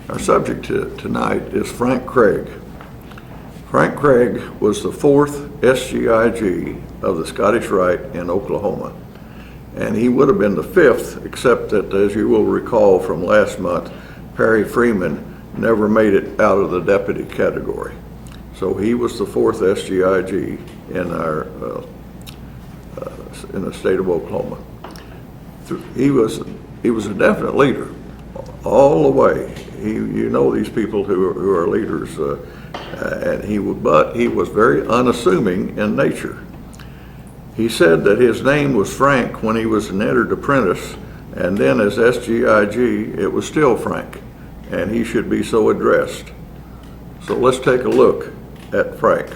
Our subject tonight is Frank Craig. Frank Craig was the fourth SGIG of the Scottish Rite in Oklahoma, and he would have been the fifth, except that, as you will recall from last month, Perry Freeman never made it out of the deputy category. So he was the fourth SGIG in the state of Oklahoma. He was a definite leader all the way. You know these people who are leaders, but he was very unassuming in nature. He said that his name was Frank when he was an entered apprentice, and then as SGIG, it was still Frank, and he should be so addressed. So let's take a look at Frank.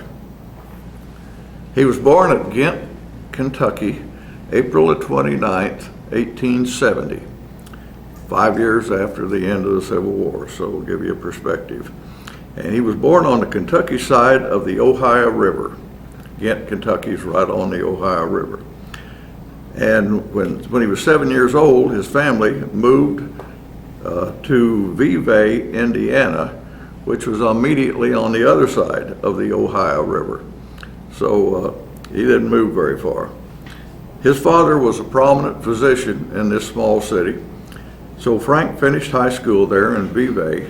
He was born at Ghent, Kentucky, April the 29th, 1870. 5 years after the end of the Civil War, so we'll give you a perspective. And he was born on the Kentucky side of the Ohio River. Ghent, Kentucky is right on the Ohio River. And when he was 7 years old, his family moved to Vevey, Indiana, which was immediately on the other side of the Ohio River. So he didn't move very far. His father was a prominent physician in this small city. So Frank finished high school there in Vevey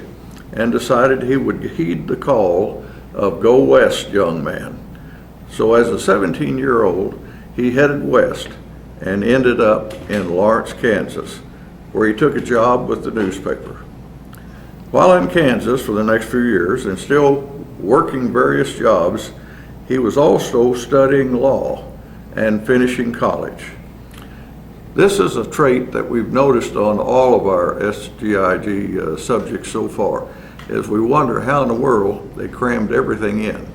and decided he would heed the call of go west, young man. So as a 17-year-old, he headed west and ended up in Lawrence, Kansas, where he took a job with the newspaper. While in Kansas for the next few years and still working various jobs, he was also studying law and finishing college. This is a trait that we've noticed on all of our SGIG subjects so far, is we wonder how in the world they crammed everything in.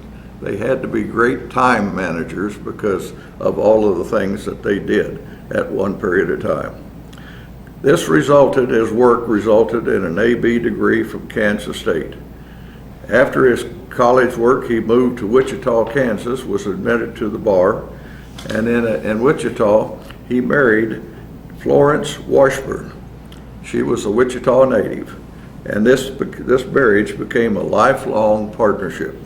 They had to be great time managers because of all of the things that they did at one period of time. His work resulted in an AB degree from Kansas State. After his college work, he moved to Wichita, Kansas, was admitted to the bar, and in Wichita, he married Florence Washburn. She was a Wichita native, and this marriage became a lifelong partnership.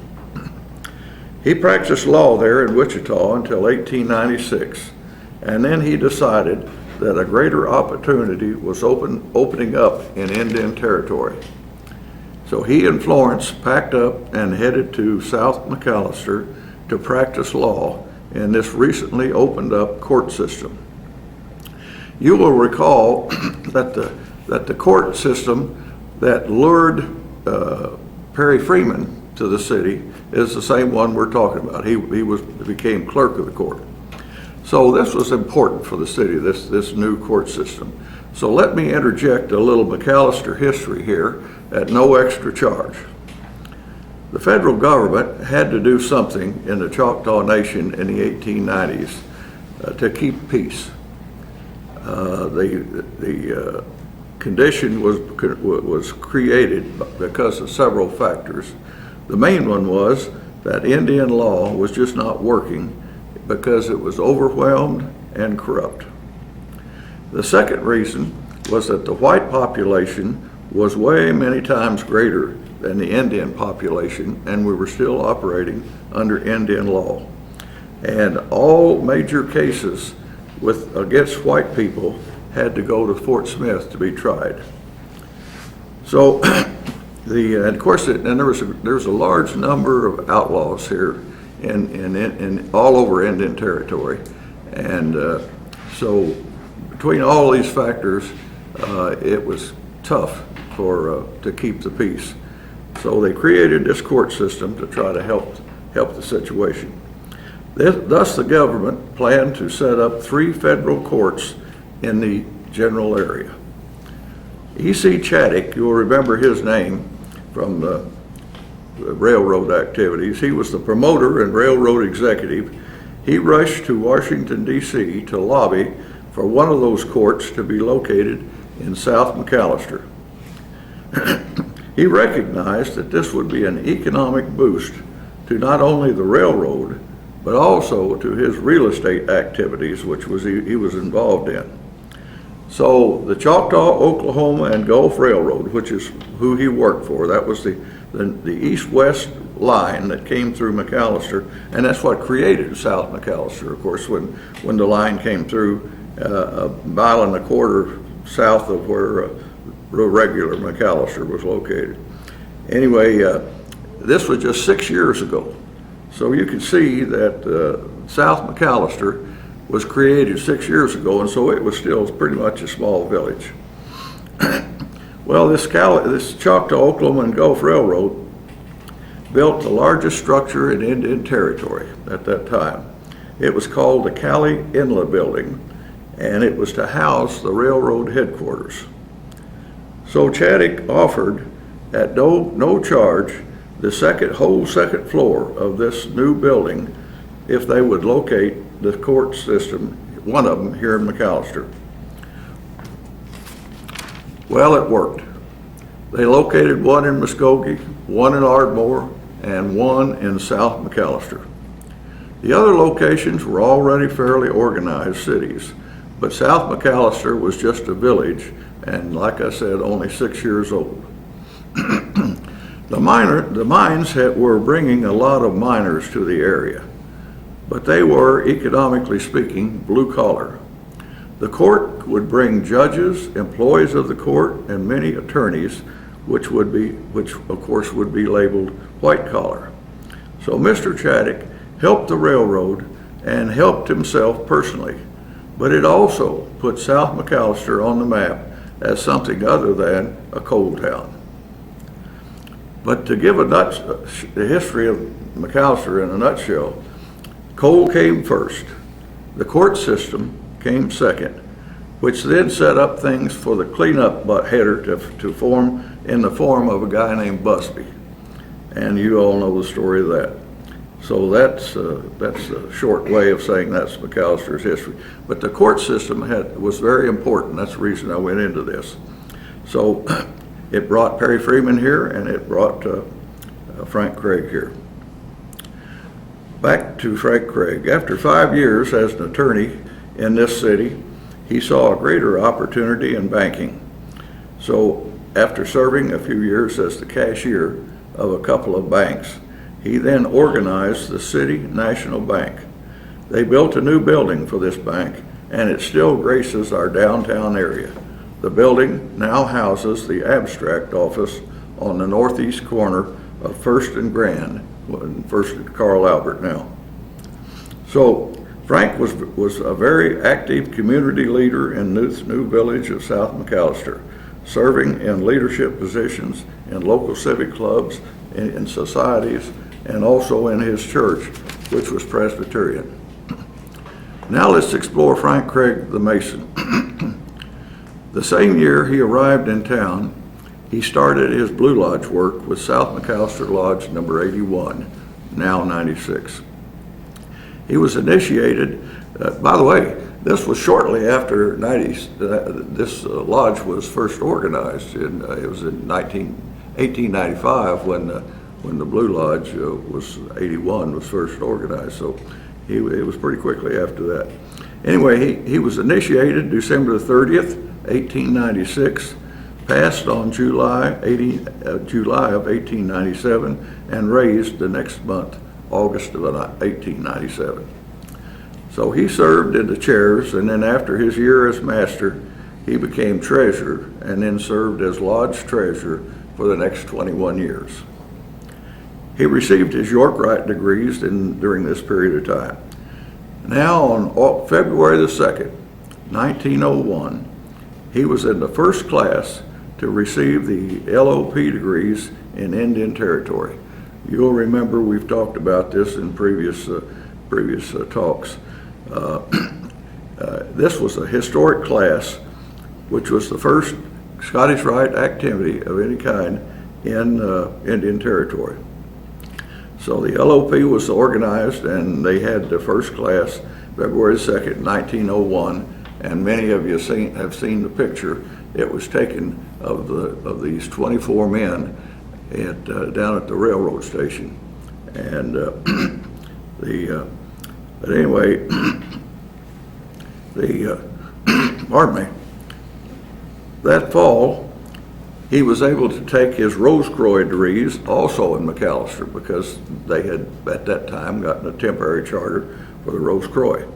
He practiced law there in Wichita until 1896, and then he decided that a greater opportunity was opening up in Indian Territory. So he and Florence packed up and headed to South McAlester to practice law in this recently opened up court system. You will recall that the court system that lured Perry Freeman to the city is the same one we're talking about. He became clerk of the court. So this was important for the city, this new court system. So let me interject a little McAlester history here at no extra charge. The federal government had to do something in the Choctaw Nation in the 1890s to keep peace. The condition was created because of several factors. The main one was that Indian law was just not working because it was overwhelmed and corrupt. The second reason was that the white population was way many times greater than the Indian population, and we were still operating under Indian law. And all major cases against white people had to go to Fort Smith to be tried. So of course there was a large number of outlaws here in all over Indian Territory, and so between all these factors, it was tough to keep the peace. So they created this court system to try to help the situation. Thus, the government planned to set up 3 federal courts in the general area. E.C. Chaddick, you'll remember his name from the railroad activities. He was the promoter and railroad executive. He rushed to Washington, D.C. to lobby for one of those courts to be located in South McAlester. He recognized that this would be an economic boost to not only the railroad, but also to his real estate activities, which he was involved in. So the Choctaw, Oklahoma and Gulf Railroad, which is who he worked for, that was the east-west line that came through McAlester, and that's what created South McAlester, of course, when the line came through a mile and a quarter south of where regular McAlester was located. Anyway, this was just 6 years ago. So you can see that South McAlester was created 6 years ago, and so it was still pretty much a small village. Well, this Choctaw, Oklahoma and Gulf Railroad built the largest structure in Indian Territory at that time. It was called the Cali Inlet Building, and it was to house the railroad headquarters. So Chaddick offered, at no charge, the whole second floor of this new building if they would locate the court system, one of them here in McAlester. Well, it worked. They located one in Muskogee, one in Ardmore, and one in South McAlester. The other locations were already fairly organized cities, but South McAlester was just a village, and like I said, only 6 years old. The mines were bringing a lot of miners to the area, but they were, economically speaking, blue collar. The court would bring judges, employees of the court, and many attorneys, which of course would be labeled white collar. So Mr. Chaddick helped the railroad and helped himself personally, but it also put South McAlester on the map as something other than a coal town. But to give the history of McAlester in a nutshell, coal came first. The court system came second, which then set up things for the cleanup header to form in the form of a guy named Busby. And you all know the story of that. So that's a short way of saying that's McAlster's history. But the court system was very important. That's the reason I went into this. So it brought Perry Freeman here, and it brought Frank Craig here. Back to Frank Craig. After 5 years as an attorney in this city, he saw a greater opportunity in banking. So after serving a few years as the cashier of a couple of banks, he then organized the City National Bank. They built a new building for this bank, and it still graces our downtown area. The building now houses the abstract office on the northeast corner of First and Grand, First and Carl Albert now. So Frank was a very active community leader in this new village of South McAlester, serving in leadership positions in local civic clubs, in societies, and also in his church, which was Presbyterian. Now let's explore Frank Craig the Mason. The same year he arrived in town, he started his Blue Lodge work with South McAlester Lodge number 81, now 96. He was initiated, by the way, this was shortly after this lodge was first organized. It was in 1895 when the Blue Lodge was 81 was first organized. So it was pretty quickly after that. Anyway, he was initiated December the 30th, 1896, passed on July of 1897, and raised the next month, August of 1897. So he served in the chairs, and then after his year as master, he became treasurer, and then served as lodge treasurer for the next 21 years. He received his York-Rite degrees during this period of time. Now on February the 2nd, 1901, he was in the first class to receive the LOP degrees in Indian Territory. You'll remember we've talked about this in previous talks. This was a historic class, which was the first Scottish Rite activity of any kind in Indian Territory. So the LOP was organized, and they had the first class February 2nd, 1901, and many of you have seen the picture. It was taken of these 24 men down at the railroad station, and but anyway, pardon me. That fall, he was able to take his Rose-Croix degrees also in McAlester, because they had at that time gotten a temporary charter for the Rose-Croix.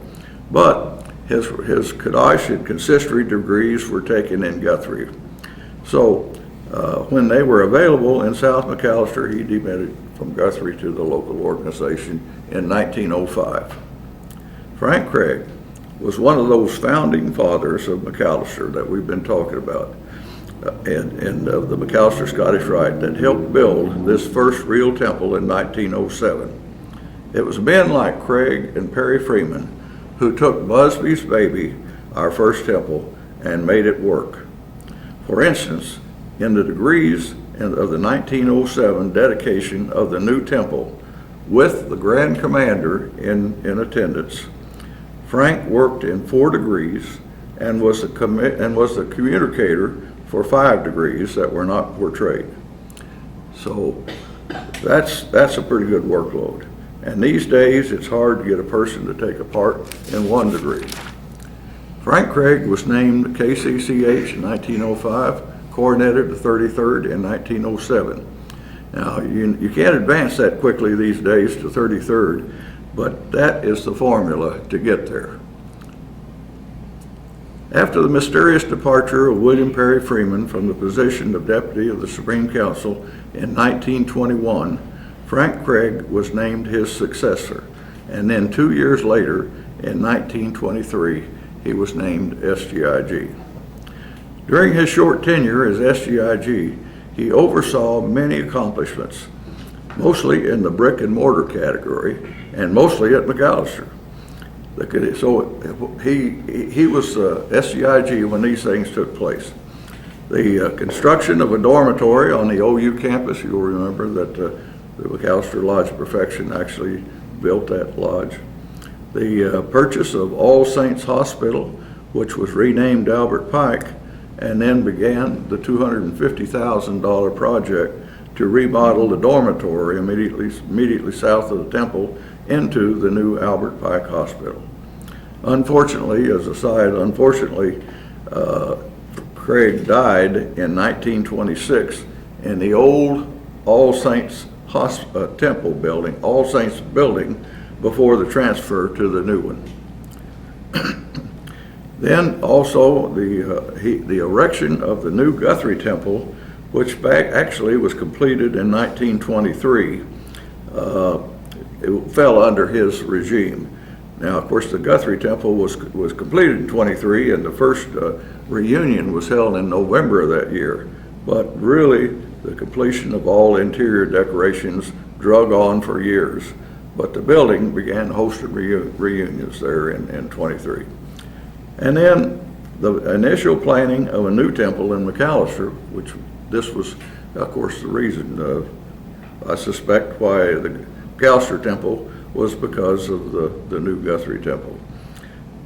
But his Kaddish and consistory degrees were taken in Guthrie. So when they were available in South McAlester, he demoted from Guthrie to the local organization in 1905. Frank Craig was one of those founding fathers of McAlester that we've been talking about, and of the McAlester Scottish Rite, that helped build this first real temple in 1907. It was men like Craig and Perry Freeman who took Busby's Baby, our first temple, and made it work. For instance, in the degrees of the 1907 dedication of the new temple, with the Grand Commander in attendance, Frank worked in 4 degrees and was the communicator for 5 degrees that were not portrayed. So that's a pretty good workload. And these days, it's hard to get a person to take a part in 1 degree. Frank Craig was named KCCH in 1905, coroneted the 33rd in 1907. Now, you can't advance that quickly these days to 33rd, but that is the formula to get there. After the mysterious departure of William Perry Freeman from the position of Deputy of the Supreme Council in 1921, Frank Craig was named his successor, and then 2 years later, in 1923, he was named SGIG. During his short tenure as SGIG, he oversaw many accomplishments, mostly in the brick and mortar category, and mostly at McAlester. So he was SGIG when these things took place. The construction of a dormitory on the OU campus, you'll remember that the McAlester Lodge of Perfection actually built that lodge. The purchase of All Saints Hospital, which was renamed Albert Pike, and then began the $250,000 project to remodel the dormitory immediately south of the temple into the new Albert Pike Hospital. Unfortunately, as a side, Craig died in 1926 in the old All Saints Temple building, All Saints building, before the transfer to the new one. Then also the erection of the new Guthrie Temple, which actually was completed in 1923, it fell under his regime. Now, of course, the Guthrie Temple was completed in 23, and the first reunion was held in November of that year. But really, the completion of all interior decorations drug on for years. But the building began hosting reunions there in 23. And then the initial planning of a new temple in McAlester, which this was, of course, the reason, I suspect, why the McAlester Temple was because of the new Guthrie Temple.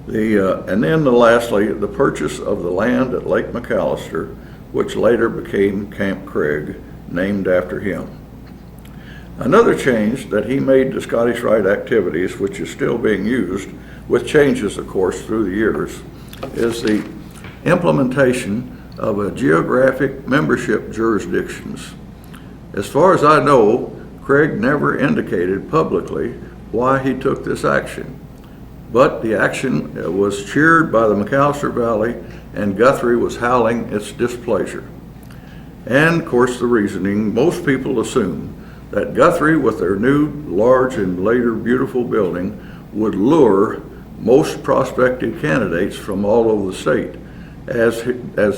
And then lastly, the purchase of the land at Lake McAlester, which later became Camp Craig, named after him. Another change that he made to Scottish Rite activities, which is still being used, with changes, of course, through the years, is the implementation of a geographic membership jurisdictions. As far as I know, Craig never indicated publicly why he took this action, but the action was cheered by the McAlester Valley, and Guthrie was howling its displeasure. And, of course, the reasoning, most people assume that Guthrie, with their new, large, and later beautiful building, would lure most prospective candidates from all over the state, as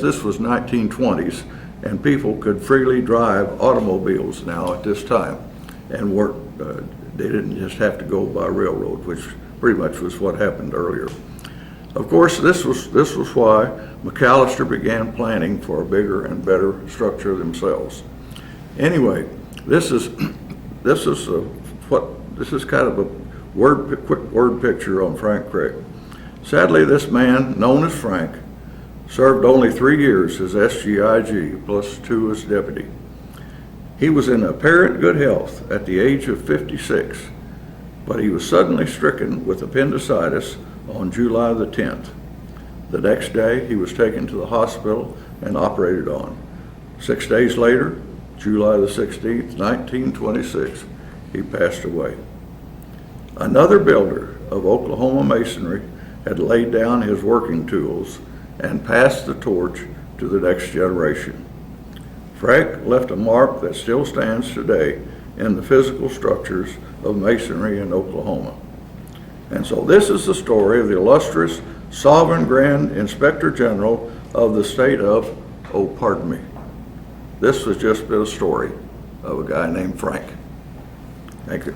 this was 1920s, and people could freely drive automobiles now at this time, and work. They didn't just have to go by railroad, which pretty much was what happened earlier. Of course, this was why McAlester began planning for a bigger and better structure themselves. Anyway, this is kind of a quick word picture on Frank Craig. Sadly, this man, known as Frank, served only 3 years as SGIG, plus 2 as deputy. He was in apparent good health at the age of 56, but he was suddenly stricken with appendicitis on July the 10th. The next day, he was taken to the hospital and operated on. 6 days later, July the 16th, 1926, he passed away. Another builder of Oklahoma masonry had laid down his working tools and passed the torch to the next generation. Frank left a mark that still stands today in the physical structures of masonry in Oklahoma. And so this is the story of the illustrious Sovereign Grand Inspector General of the state of, oh, pardon me. This was just a story of a guy named Frank. Thank you.